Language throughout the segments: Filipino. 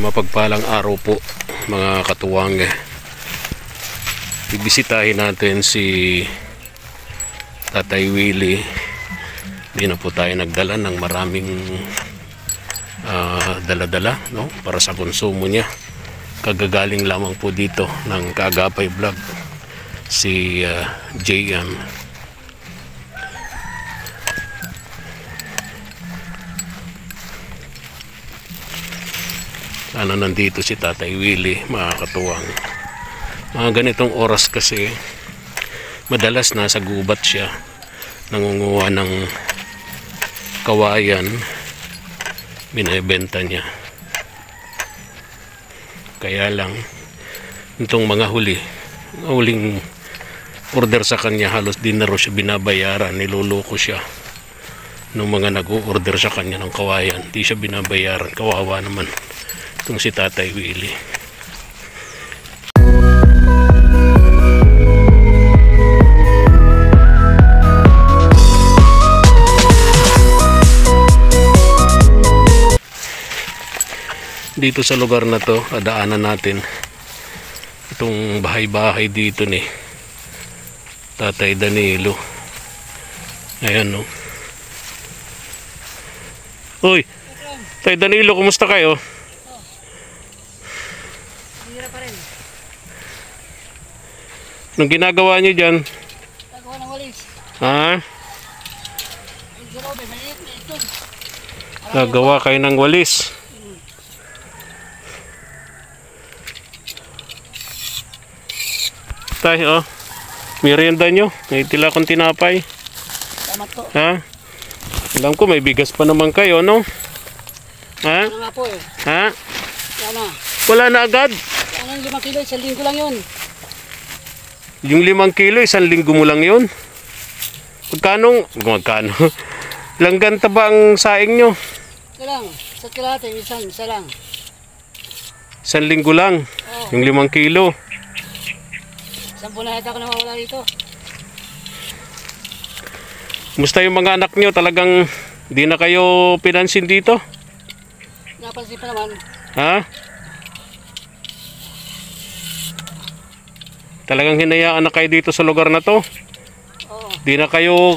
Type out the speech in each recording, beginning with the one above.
Mapagpalang araw po mga katuwang. Bibisitahin natin si Tatay Willie. Hindi na po tayo nagdala ng maraming dala-dala, no? Para sa konsumo niya. Kagagaling lamang po dito ng Kaagapay Vlog si JM. Nandito si Tatay Willie, mga katuwang. Mga ganitong oras kasi madalas nasa gubat siya, nangunguha ng kawayan, binebenta niya. Kaya lang itong mga huling order sa kanya, halos di na rin siya binabayaran. Niluloko siya ng mga nag-order sa kanya ng kawayan, di siya binabayaran. Kawawa naman itong si Tatay Willie. Dito sa lugar na to, daanan natin itong bahay-bahay dito ni Tatay Danilo. Ayan, no. Uy, Tatay Danilo, kumusta kayo? Anong ginagawa niyo dyan? Gagawa ng walis. Ha? Gagawa kayo ng walis. Tay, oh. Merienda nyo. May tila akong tinapay. Salamat po. Ha? Alam ko may bigas pa naman kayo, no? Ha? Wala nga po eh. Ha? Wala. Wala na agad? Wala ng 5 kilo, 1 linggo lang yun. Yung 5 kilo, 1 linggo mo lang yun? Magkano? Ilang ganta ba ang saing nyo? Ito lang. Sa kalahati, isa lang. 1 linggo lang? Oo. Yung 5 kilo? 10 na hata ko na mawala dito. Musta yung mga anak nyo? Talagang di na kayo pinansin dito? Napansin pa naman. Ha? Talagang hinayaan na kayo dito sa lugar na to? Oo. Di na kayo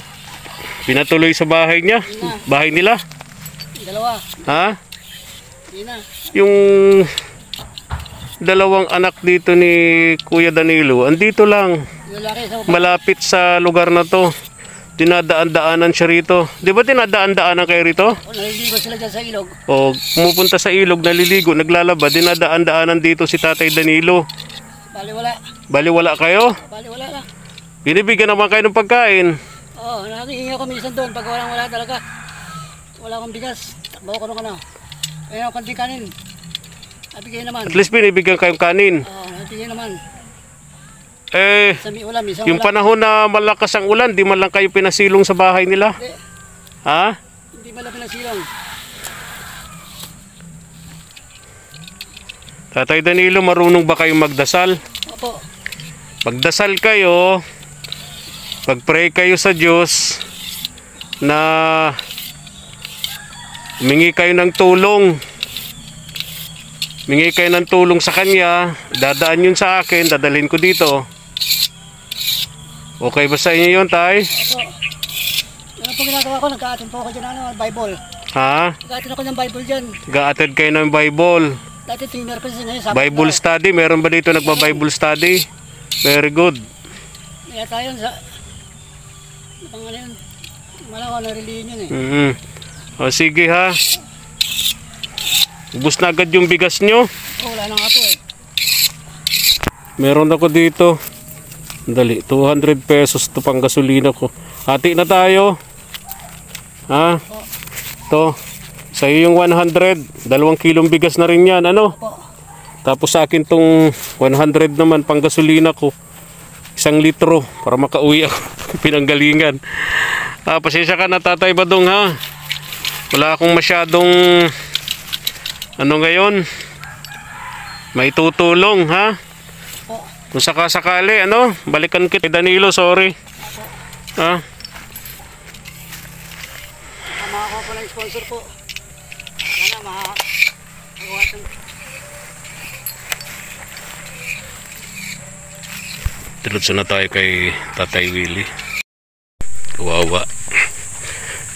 pinatuloy sa bahay niya? Na. Bahay nila? 2. Ha? Hindi na. Yung 2 anak dito ni Kuya Danilo, andito lang. Yung laki sa baba. Malapit sa lugar na to. Dinadaan-daanan siya rito. Di ba dinadaan-daanan kayo rito? O, naliligo sila dyan sa ilog. O pumupunta sa ilog, naliligo, naglalaba, dinadaan-daanan dito si Tatay Danilo. Baliwala. Baliwala kayo? Baliwala na. Binibigyan naman kayo ng pagkain. Oo, nakihingi ako minsan doon pag wala talaga. Wala akong bigas. Takbaw ko na. Kaya ako konting kanin. Nabigay naman. At least binibigyan kayong kanin. Oo, nabigay naman. Eh, Sa ulam, isang yung ulam. panahon na malakas ang ulan, di man lang kayo pinasilong sa bahay nila? Hindi, Ha? hindi malapit na silong. Tatay Danilo, marunong ba kayong magdasal? Opo. Magdasal kayo, pag-pray kayo sa Diyos na humingi kayo ng tulong. Humingi kayo ng tulong sa Kanya, dadaan yun sa akin, dadalhin ko dito. Okay ba sa inyo yun, Tay? Opo. Ano po ginagawa ko? Nagka-attend po ako dyan, Bible. Ha? Nagka-attend ako ng Bible dyan. Ga-attend kayo ng Bible. Dati tinner ko siya ngayon. Bible study, meron ba dito nagba-Bible study? Very good. Kaya tayo sa... Pang ano yun? Malawa na religion yun eh. O sige ha. Ubus na agad yung bigas nyo. Oh, wala na nga po eh. Meron ako dito. Dali, 200 pesos to pang gasolina ko. Hati na tayo. Ha? To. Sa'yo yung 100. 2 kilong bigas na rin yan. Ano? Opo. Tapos sa akin tong 100 naman pang gasolina ko. 1 litro para makauwi ako. Pinanggalingan. Pasensya ka na, Tatay Badong, ha? Wala akong masyadong ano ngayon. May tutulong, ha? Opo. Kung sakasakali, ano? Balikan kita. Danilo, sorry. Ha? Makakuha po ng sponsor po. Sana makagawa Diretso na tayo kay Tatay Willie. Kawawa.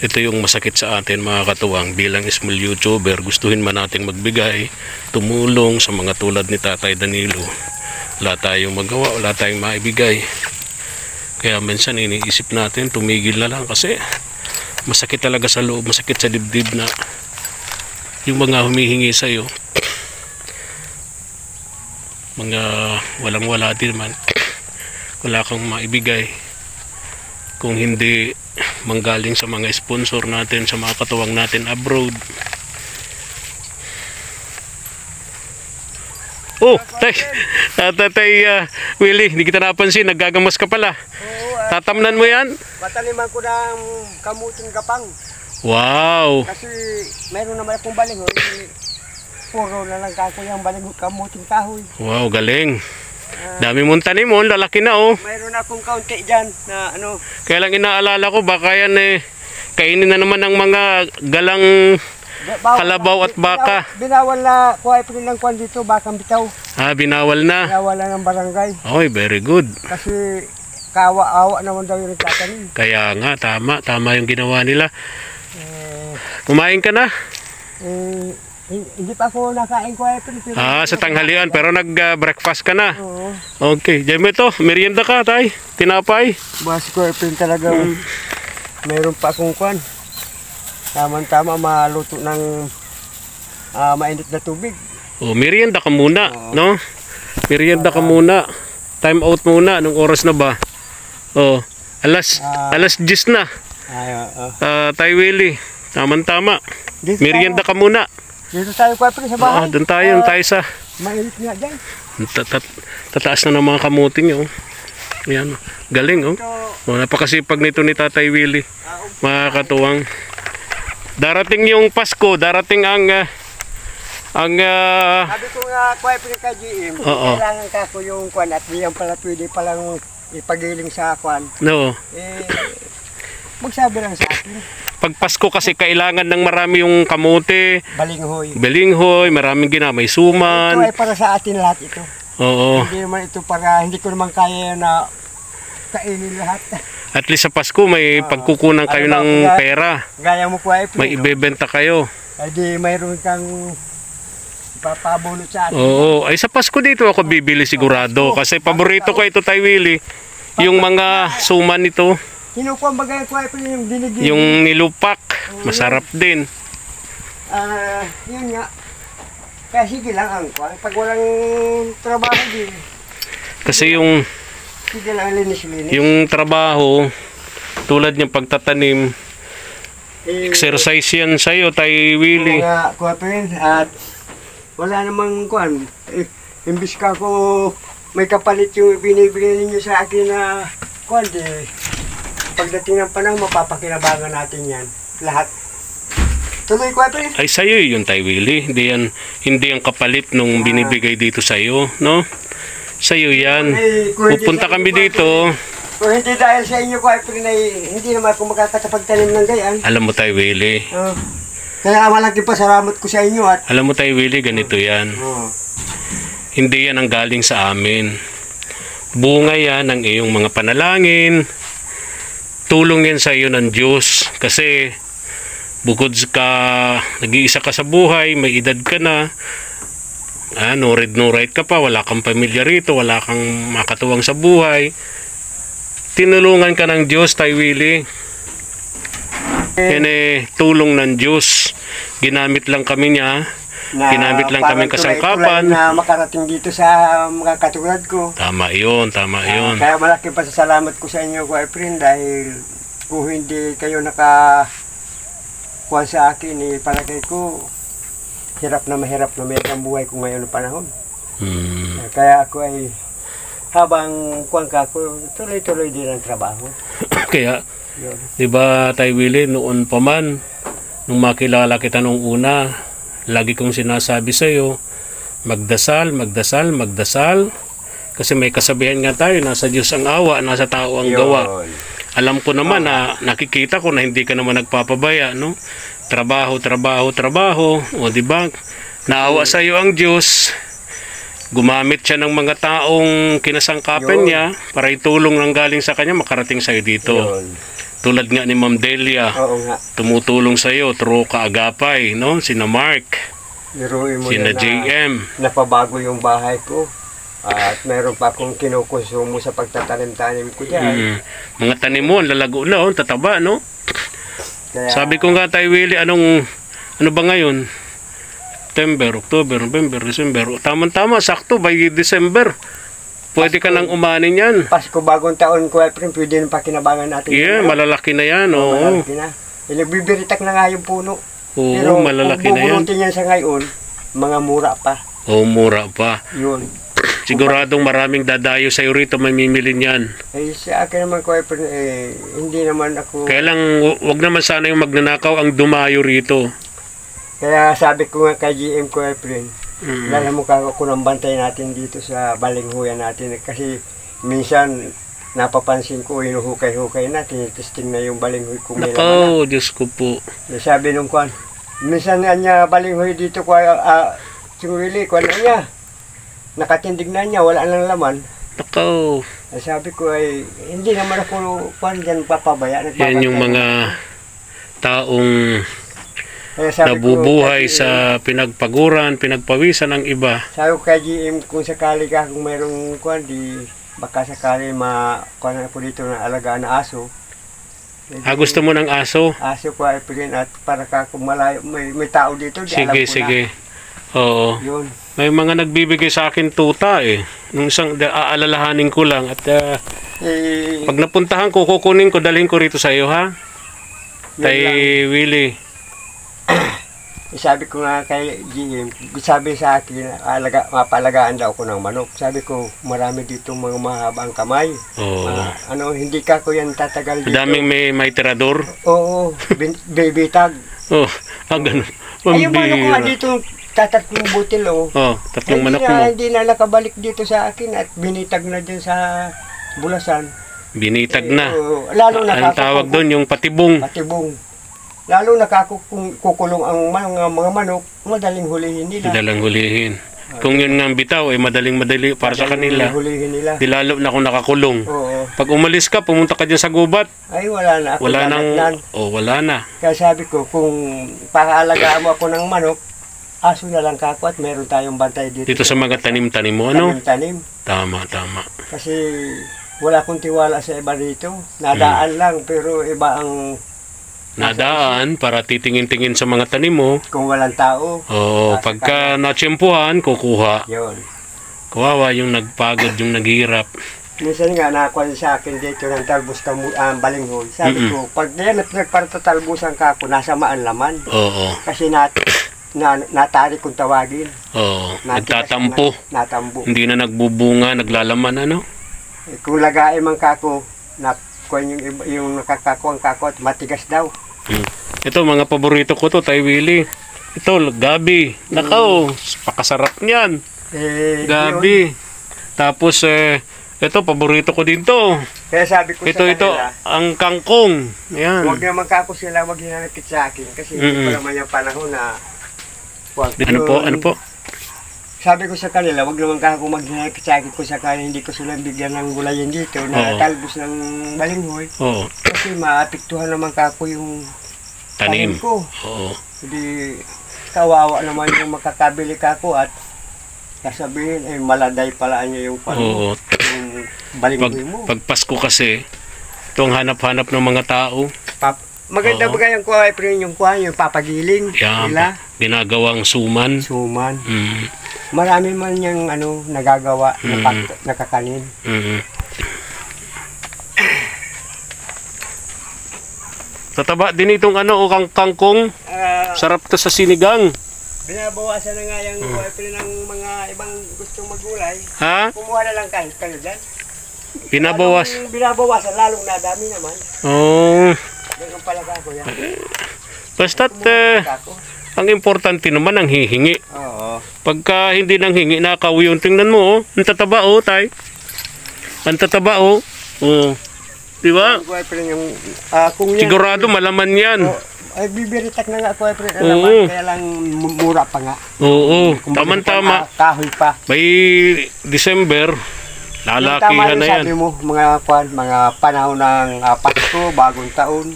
Ito yung masakit sa atin mga katuwang bilang small YouTuber. Gustuhin man nating magbigay, tumulong sa mga tulad ni Tatay Danilo. Wala tayong magawa, wala tayong maibigay. Kaya minsan iniisip natin, tumigil na lang kasi masakit talaga sa loob, masakit sa dibdib na yung mga humihingi sa'yo. Mga walang-wala din man. Wala kang maibigay kung hindi manggaling sa mga sponsor natin, sa mga katuwang natin abroad. Oh, Tatay Willie, hindi kita napansin, naggagamas ka pala. Tatamnan mo yan? Mataniman ko ng kamuting gapang. Wow! Kasi meron naman akong balinghoy. Puro na lang kako yung balinghoy kamuting kahoy. Wow, galing. Dami mong tanim mo, lalaki na oh. Mayroon akong kaunti dyan na ano. Kaya lang inaalala ko, baka yan kainin na naman ng mga galang kalabaw at baka. Binawal na kuha pa rin ng kwan dito, bakang bitaw. Ah, binawal na. Binawal na ng barangay. Okay, very good. Kasi kawa-awa naman daw yung nagtatanim. Kaya nga, tama yung ginawa nila. Kumain ka na? Hindi pa ako nakain kuha pa rin. Sa tanghalian, pero nag-breakfast ka na. Oo. Okay, diyan mo ito, merienda ka tay, tinapay. Basi kuha pa rin talaga. Mayroon pa akong kwan. Tama-tama maluto ng mainit na tubig. Oh, merienda ka muna, no? Merienda ka muna. Time out muna, anong oras na ba? Oh, alas 10 na. Tay Willie, tama-tama. Merienda ka muna. Dito tayo kuha pa rin sa bahay. Doon tayo sa... Mainit nga dyan. Tataas na ng mga kamuting yun. Ayan, galing oh. Napakasipag nito ni Tatay Willie. Mga katuwang. Darating yung Pasko, darating ang sabi ko nga, kuha pa rin kay GM, kailangan ka ko yung kwan at diyan pala pwede palang ipagiling sa kwan. No. Magsabi lang sa akin. Pag Pasko kasi kailangan ng marami yung kamote, balinghoy, maraming may suman. Ito ay para sa atin lahat ito. Oo. Hindi naman ito para, hindi ko naman kaya na kainin lahat. At least sa Pasko may pagkukunan kayo ng pera. Gaya mo po ay may ibebenta kayo. Ay di mayroon kang papabunot sa atin. Oo. Ay sa Pasko dito ako bibili sigurado. Kasi paborito ko ito Tay Willie. Yung mga suman nito. Kinukuha bagay ko ay yung dinig. Yung nilupak. Masarap din. Yun nga. Kaya sige lang ang kwan. Pag walang trabaho din. Kasi yung sige lang linis-linis. Yung trabaho tulad ng pagtatanim, exercise yan sa'yo, Tay Willie. Nga, kuha pa rin. At wala namang kwan. Imbis ka ko may kapalit yung binibigay ninyo sa akin na kwan. Pagdating ng panahon, mapapakinabangan natin yan. Lahat. Tuloy kuha pa rin. Ay sa'yo yun, Tay Willie. Hindi yan kapalit nung binibigay dito sa'yo, no? Sa'yo yan. Pupunta kami dito. Kung hindi dahil sa inyo kuha pa rin ay hindi naman ako makakatapagtanim ng gayan. Alam mo Tay Willie. Kaya malaki pa salamat ko sa inyo at alam mo Tay Willie, ganito yan. Hindi yan ang galing sa amin. Bunga yan ng iyong mga panalangin. Tulong yan sa iyo ng Diyos. Kasi bukod ka, nag-iisa ka sa buhay, may edad ka na, no read no write ka pa, wala kang pamilya rito, wala kang makatuwang sa buhay. Tinulungan ka ng Diyos, Tay Willie. Yan tulong ng Diyos. Ginamit lang kami niya. Ginamit lang kami kasangkapan na makarating dito sa mga katulad ko. Tama yun, tama yun. Kaya malaki pa sa salamat ko sa inyo, Kuya Efren, dahil kung hindi kayo nakakuha sa akin, palagay ko hirap na mahirap na ang buhay ko ngayon ng panahon. Kaya ako ay habang kuwan ka ako, tuloy-tuloy din ang trabaho. Kaya, di ba Tay Willie, noon pa man, nung makilala kita nung una, lagi kong sinasabi sa iyo, magdasal, magdasal, magdasal. Kasi may kasabihan nga tayo, nasa Diyos ang awa, nasa tao ang gawa. Alam ko naman na nakikita ko na hindi ka naman nagpapabaya, no? Trabaho, trabaho, trabaho. O di ba? Naawa sa iyo ang Diyos. gumamit siya ng mga taong kinasangkapan Yun. niya para itulong ng galing sa kanya makarating sa'yo dito. Yun. Tulad nga ni Ma'am Delia, Oo nga. tumutulong sa'yo through kaagapay, no? Sina Mark, Biruin mo sina yan na JM. napabago yung bahay ko. At meron pa akong kinukonsumo sa pagtatanim-tanim ko dyan. Mga tanim mo, ang lalago na, oh, tataba, no? Kaya, Sabi ko nga tayo, Willie, ano ba ngayon? September, October, November, December. Tama-tama, sakto, by December. Pwede ka nang umanin yan. Pasko bagong taon ko, Efren, pwede na pakinabangan natin. Yeah, yan, no? malalaki na yan, oo. Malalaki na. Nagbibiritak na nga yung puno. Oo, Pero malalaki kung na yan. bubunutin yan sa ngayon, mga mura pa. Oo, mura pa. Yun. Siguradong maraming dadayo sa'yo rito, mamimili niyan. Eh, sa akin naman ko, Efren, hindi naman ako... Kaya lang, wag naman sana yung magnanakaw ang dumayo rito. Kaya sabi ko nga kay GM ko, Efren, lala mo ka ako ng bantay natin dito sa balinghuyan natin. Kasi minsan, napapansin ko, hinuhukay-hukay natin, testing na yung balinghoy kung may laman na. Nakaw, Diyos ko po. Sabi nung kwan, minsan nga niya balinghoy dito ko, sumili, kwan na niya. Nakatindig na niya, wala nang laman. Nakaw. Sabi ko ay, hindi naman ako kwan dyan papabaya. Yan yung mga taong Kaya sabi ko, nabubuhay kay GM, sa pinagpaguran, pinagpawisan ng iba. sabi ko kay GM, kung sakali ka, kung mayroong kwan, di baka sakali kwan na po dito na alagaan na aso. Gusto mo ng aso? Aso ko ay pilin at para ka kung malayo, may tao dito, di alam Sige, ko sige. Oo. na. Yun. May mga nagbibigay sa akin tuta eh. Nung isang aalalahanin ko lang at Eh, pag napuntahan ko, kukunin ko, dalhin ko rito sa iyo, ha? yun Tay lang. Willie. Sabi ko nga kay GM, sabi sa akin, mapalagaan daw ako ng manok. Sabi ko, marami dito mga mahabang kamay. Oo. Hindi ka ko yan tatagal dito. Daming may tirador. Oo, bibitag. Oh, ganun. Ay, yung manok ko nga Pambira. dito, tatatlong butil, oh. Oh, tatlong manok mo. Hindi na nakabalik dito sa akin at binitag na dyan sa Bulasan. Binitag na. Oo, lalo na Ang tawag doon, yung patibong. patibong. Lalo na kukulong ang mga manok, madaling hulihin nila. Dalang hulihin. Kung yun nga ang bitaw, madali para sa kanila. Hulihin nila. Di lalo na kung nakakulong. Oo. Pag umalis ka, pumunta ka dyan sa gubat. Ay, wala na ako. Wala danatnan. wala na. Kaya sabi ko, kung paalagaan mo ako ng manok, aso na lang kako at meron tayong bantay dito. Dito sa mga tanim-tanim mo, ano? Tanim. Tama, tama. Kasi wala akong tiwala sa iba dito. Nadaan lang, pero iba ang Nadaan para titingin-tingin sa mga tanim mo. kung walang tao. Oo, pagka natsyempuhan, kukuha. Yun. Kawawa yung nagpagod, yung naghihirap. Minsan nga nakuha sa akin dito ng talbos balinghoy. Sabi ko, pag nagpartatalbusan ka ako, nasa maan laman. Oo, Kasi natari kong tawagin. oo. Natigas Nagtatampo. na- Natambo. Hindi na nagbubunga, naglalaman, ano? Kung lagain man kako, yung nakakakuang kako at matigas daw. Ito, mga paborito ko to, Tay Willie. Ito, gabi. Nakaw, pakasarap niyan. Yun. Gabi. Tapos, ito, paborito ko din to. Kaya sabi ko Ito, sa ito, kanila, ang kangkong. Ayan. huwag naman kako sila maghinanapit sa akin. Kasi hindi pa naman yung panahon na... Ano po? Sabi ko sa kanila, huwag naman kako maghinanapit sa akin kung sakali hindi ko sila bigyan ng gulayan dito na Oo. talbos ng balinghoy. Oo, Kasi maapektuhan naman kako yung tanim. ko. Oo. Hindi kawawa naman yung makakabili kako at sasabihin, maladay pala niya yung Oo. yung balinghoy mo. Pag Pasko kasi, ito ang hanap-hanap ng mga tao. Maganda Oo. ba kayang kuha, yung papagiling Yan, nila? ginagawang suman. Suman. Mm, Marami man yung nagagawa na nakakanin. Tataba din itong kangkong. Sarap to sa sinigang. Binabawasan na nga yung ng mga ibang gustong magulay. Ha? Kumuha na lang kayo dyan. Binabawas. Binabawasan, lalong nadami naman. Oh, Ganun pala ako yan. basta't ang importante naman ang hihingi. Oo. Pagka hindi nang hingi, nakawi yung tingnan mo, ang tataba tay. Ang tataba Di ba? Yung, kung yan, Sigurado malaman yan. Ay, bibiritak na nga ako, Efren. Oo. Naman, kaya lang mura pa nga. Oo, Kumbaga, tama-tama. Kahoy pa. May December, Yung lalaki tama na yung yan. sabi mo, mga panahon ng Pasko, bagong taon,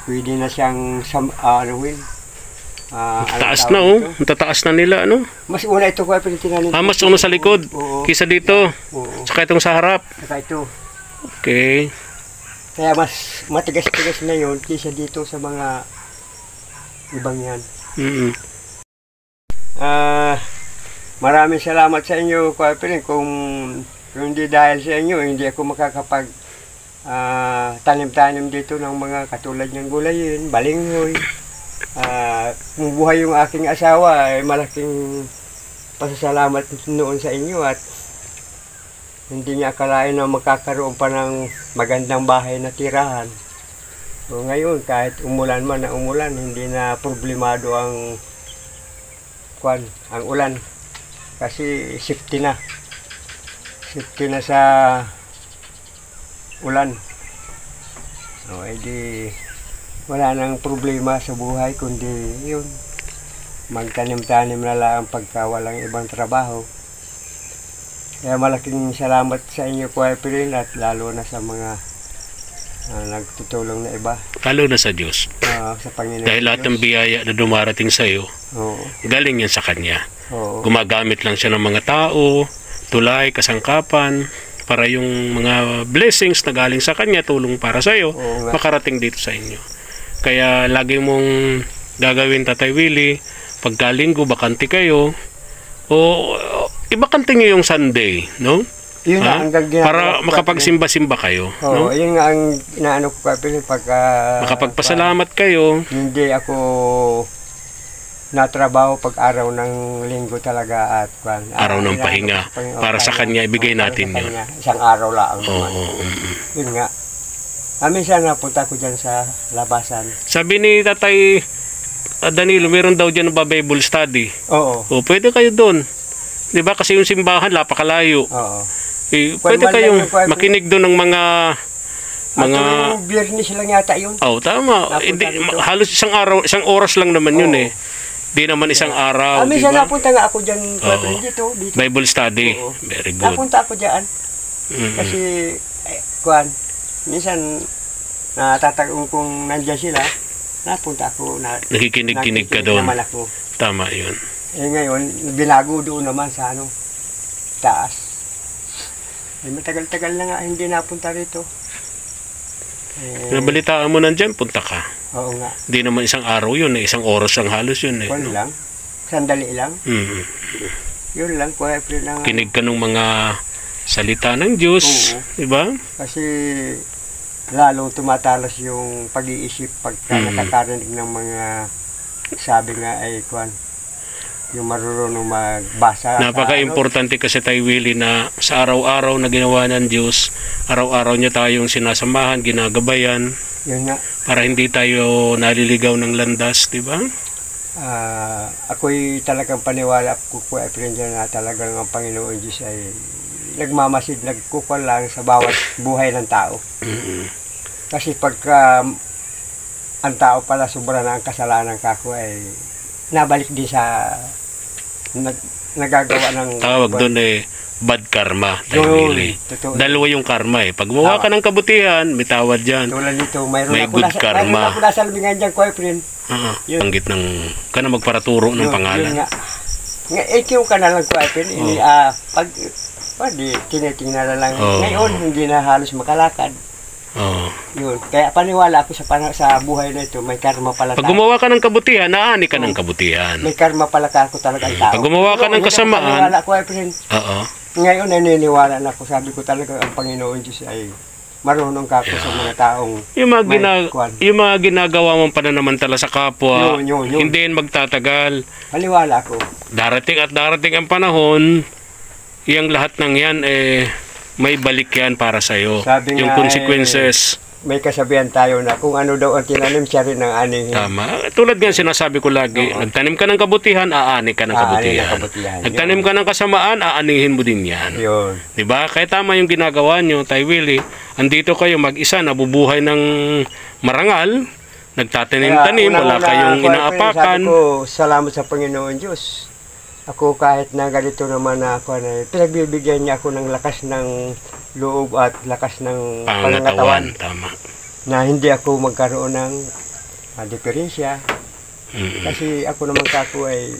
pwede na siyang anuhin. Taas na oh. Ang tataas na nila ano. Mas una ito ko ay tinanim. Mas uno sa likod. Oo. Kisa dito. Oo. Saka itong sa harap. Saka ito. Okay. Kaya mas matigas-tigas na yun kaysa dito sa mga ibang yan. Maraming salamat sa inyo, Kuya Efren. Kung hindi dahil sa inyo, hindi ako makakapag tanim-tanim dito ng mga katulad ng gulayin, balinghoy. Kung buhay yung aking asawa, ay malaking pasasalamat noon sa inyo at hindi niya akalain na magkakaroon pa ng magandang bahay na tirahan. So ngayon, kahit umulan man na umulan, hindi na problemado ang ulan. Kasi safety na. Safety na sa ulan. So, edi wala nang problema sa buhay, kundi yun. Magtanim-tanim na lang pagka walang ibang trabaho. Kaya malaking salamat sa inyo, Kuya Efren, at lalo na sa mga nagtutulong na iba. Lalo na sa Diyos. Sa Panginoon. Dahil lahat ng biyaya na dumarating sa iyo, galing yan sa Kanya. Gumagamit lang siya ng mga tao, tulay, kasangkapan, para yung mga blessings na galing sa Kanya, tulong para sa iyo, makarating dito sa inyo. Kaya lagi mong gagawin, Tatay Willie, pagkalinggo, bakante kayo, o ibakante nyo yung Sunday, no? Yun ang para makapagsimba-simba kayo. No? Yun nga ang inaano ko, Kapil, pagka makapagpasalamat kayo. Hindi ako natrabaho pag araw ng linggo talaga at araw ng pahinga. Para sa Kanya, ibigay natin yun. Isang araw lang naman. Yun nga. Minsan napunta ko dyan sa labasan. Sabi ni Tatay Danilo, meron daw dyan na Bible study. Oo. O, pwede kayo doon. Diba? Kasi yung simbahan, napakalayo. Oo. Pwede kayong makinig doon ng mga Biyernes lang yata yun. Tama. Halos isang oras lang naman yun eh. Di naman isang araw, minsan diba? napunta nga ako dyan, dito. Bible study. Very good. Napunta ako dyan. Kasi, minsan, natatagong kung nandyan sila, napunta ako. Nakikinig-kinig ka doon. Tama yun. Ngayon, binago doon naman sa taas. Matagal-tagal na nga hindi napunta rito. Nabalitaan mo nandyan, punta ka. Oo nga. Hindi naman isang araw yun eh. Isang oras ang halos yun eh. Kung lang. Sandali lang. Yun lang, Kuya Efren. Kinig ka ng mga salita ng Diyos. Diba? Kasi lalong tumatalas yung pag-iisip pagka nakakarinig ng mga sabi nga ay yung marunong magbasa. Napaka-importante kasi, Tay Willie, na sa araw-araw na ginawa ng Diyos, araw-araw niya tayong sinasamahan, ginagabayan. Yun nga. Para hindi tayo naliligaw ng landas, di ba? Ako'y talagang paniwala ko, Kuya Efren, na talagang ang Panginoon Diyos ay nagmamasid, nagkukol lang sa bawat buhay ng tao. Kasi pagka ang tao pala sobra na ang kasalanan kako ay nabalik din sa nagagawa ng tawag doon eh bad karma, Tay Willie. Dalawa yung karma eh. Pag gumawa ka ng kabutihan, may tawad dyan. Tulad nito, may good karma. Mayroon ako nasa libingan dyan, Kuya Efren. Panggit ng ka na magparaturo ng pangalan. Ikiw ka na lang, Kuya Efren. Tinitingnan na lang. Ngayon, hindi na halos makalakad. Yun. Kaya paniwala ako sa buhay na ito, may karma pala. Pag gumawa ka ng kabutihan, naani ka ng kabutihan. May karma pala ako talaga ang tao. Pag gumawa ka ng kasamaan, ngayon naniniwala na ako. Sabi ko talaga ang Panginoon Diyos ay marunong ka ako sa mga taong yung mga ginagawa mong pananamantala sa kapwa, yun. hindi yan magtatagal. Paniwala ako. Darating ang panahon, yung lahat ng yan may balik yan para sa'yo. Yung consequences. May kasabihan tayo na kung ano daw ang tinanim, siya rin ang anihin. Tama. Tulad nga sinasabi ko lagi, nagtanim ka ng kabutihan, aani ka ng kabutihan. Nagtanim ka ng kasamaan, aanihin mo din yan. Yun. Diba? Kaya tama yung ginagawa nyo, Tay Willie. Andito kayo mag-isa, nabubuhay ng marangal, nagtatanim-tanim, wala kayong inaapakan. Sabi ko, salamat sa Panginoon Diyos. Ako kahit na ganito naman na ako, pinagbibigyan niya ako ng lakas ng loob at lakas ng pangangatawan. Tama. Na hindi ako magkaroon ng diferensya. Kasi ako naman kako ay...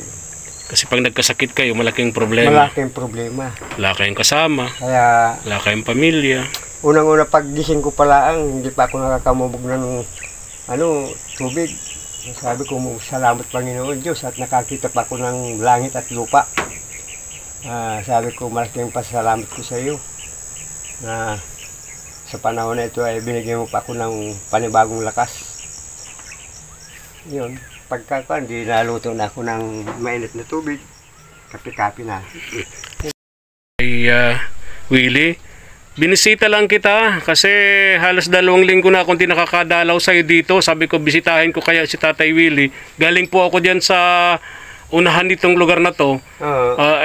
Kasi pag nagkasakit kayo, malaking problema. Malaking problema. Wala kayong kasama. Kaya... Wala kayong pamilya. Unang-una paggising ko pala hindi pa ako nakakamubog ng tubig. Sabi ko, salamat Panginoon Diyos at nakakita pa ako ng langit at lupa. Sabi ko, malaking pasalamat ko sa iyo na sa panahon na ito ay binigyan mo pa ako ng panibagong lakas. Yun, pagkakuan, di naluto na ako ng mainit na tubig. Kapi-kapi na. Ay, Willie, binisita lang kita kasi halos 2 linggo na akong nakakadalaw sa'yo dito. Sabi ko, bisitahin ko kaya si Tatay Willie. Galing po ako dyan sa unahan nitong lugar na to.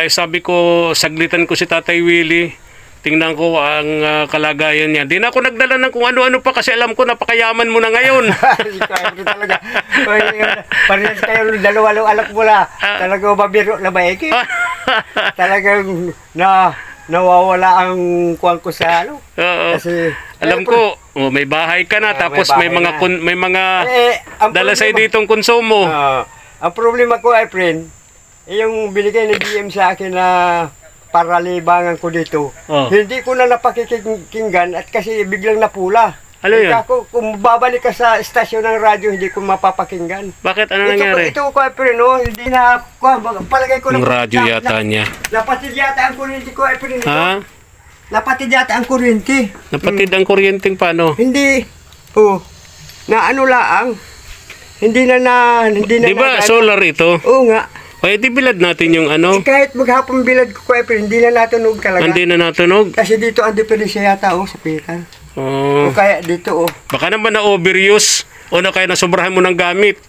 Sabi ko, saglitan ko si Tatay Willie. Tingnan ko ang kalagayan niya. Di na ako nagdala ng kung ano-ano pa kasi alam ko napakayaman mo na ngayon. Talaga. Parehas kayo dalawa alak mo na. Talaga mabiro na maiki. Talagang nawawala ang kuwan ko sa Oo. Kasi alam ko, may bahay ka na tapos may mga dala sa'yo ditong konsumo. Ang problema ko ay friend, yung binigay ng GM sa akin na para libangan ko dito. Hindi ko na napakikinggan at kasi biglang napula. Ano yun? Kung babalik ka sa estasyon ng radyo, hindi ko mapapakinggan. Bakit? Ano nangyari? Ito ko, pero hindi na, palagay ko yung radyo yata niya. Napatid yata ang kuryente ko, pero Ha? napatid yata ang kuryente. Napatid ang kuryenteng paano? Hindi, na ano laang. Hindi na Di ba solar ito? Oo nga. Di bilad natin yung Kahit maghapon bilad ko, pero hindi na natunog talaga. Hindi na natunog? Kasi dito ang diferensya yata, sa pitan. O kaya dito, Baka naman na overuse o na kaya nasobrahan mo ng gamit.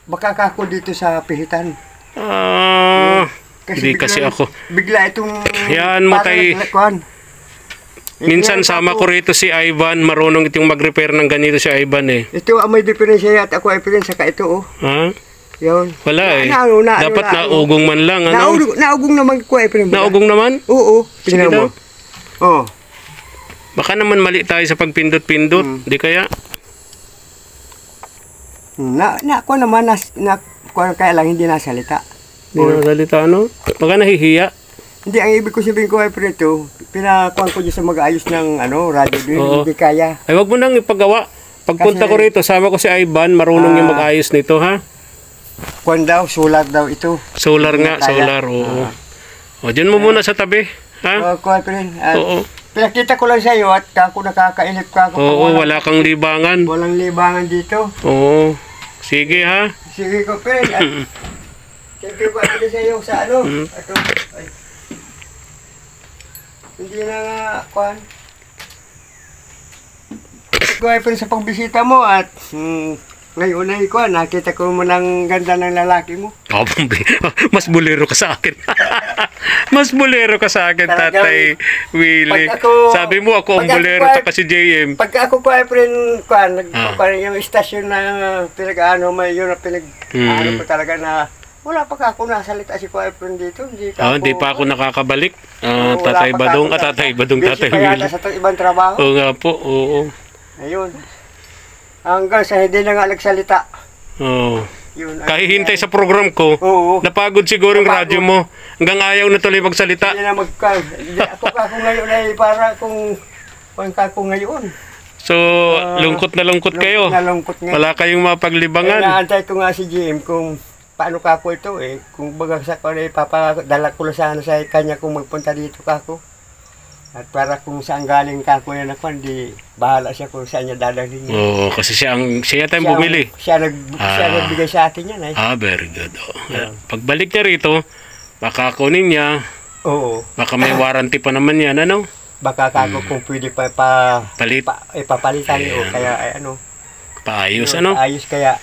Baka kako dito sa pihitan. Hindi kasi ako. Bigla itong... Yan mo tay. Minsan sama ko rito si Ivan. Marunong itong mag-repair ng ganito si Ivan eh. Ito ang may diferensya yata ako ay saka ito Ha? Yun. Wala eh. Dapat naugong man lang. Naugong naman ko ay Naugong naman? Oo. Tingnan mo. Baka naman mali tayo sa pagpindot-pindot. Di kaya? Ako naman, kaya lang hindi nasalita. Hindi nasalita, Baka nahihiya. Hindi, ang ibig ko sabihin ko ay ito, pinakuhan ko dyan sa mag-ayos ng radyo din, hindi kaya. Ay, wag mo nang ipagawa. Pagpunta ko rito, sama ko si Ivan, marunong yung mag-ayos nito, ha? Kuhan daw, solar daw ito. Solar nga, solar, oo. Dyan mo muna sa tabi, ha? Kuhan pa rin. Oo. Pinakita ko lang sa iyo at kako nakakainip ka. Oo, wala kang libangan. Walang libangan dito. Oo. Sige ha. Sige ko, friend. Thank you pa sa iyo sa Ito. Hindi na nga, kuhan. Kuhan pa rin sa pagbisita mo at ngayon ay kuhan, nakita ko mo ng ganda ng lalaki mo. Mas bulero ka sa akin. Mas bulero ka sa akin, Tatay Willie. Sabi mo ako ang bulero at si JM. Pagka ako kuhan yung istasyon na pinag-ano, may yun na pinag-ano ko talaga na wala pa ako nasalita si kuhan dito. Hindi pa ako nakakabalik. Tatay Badong, Tatay Willie. Busy pa sa ibang trabaho. Oo nga po, oo. Ayun. Hanggang sa hindi na nga nagsalita. Oo. Kahihintay sa program ko, napagod siguro yung radyo mo. Hanggang ayaw na tuloy magsalita. Hindi na ako ngayon ay para kung kako ngayon. So, lungkot na lungkot kayo. Wala kayong mapaglibangan. Naantay ko nga si GM kung paano kako ito eh. Kung bagagsak ko na ipapadala ko lang sana sa kanya kung magpunta dito kako. At para kung saan galing kako yan ako, hindi bahala siya kung saan niya dadalhin niya. Oo, kasi siya tayong bumili. Siya nagbigay sa atin yan eh. Very good. Pagbalik niya rito, baka kunin niya. Oo. Baka may warranty pa naman yan, Baka kako kung pwede ipapalitan o kaya ay paayos, Paayos kaya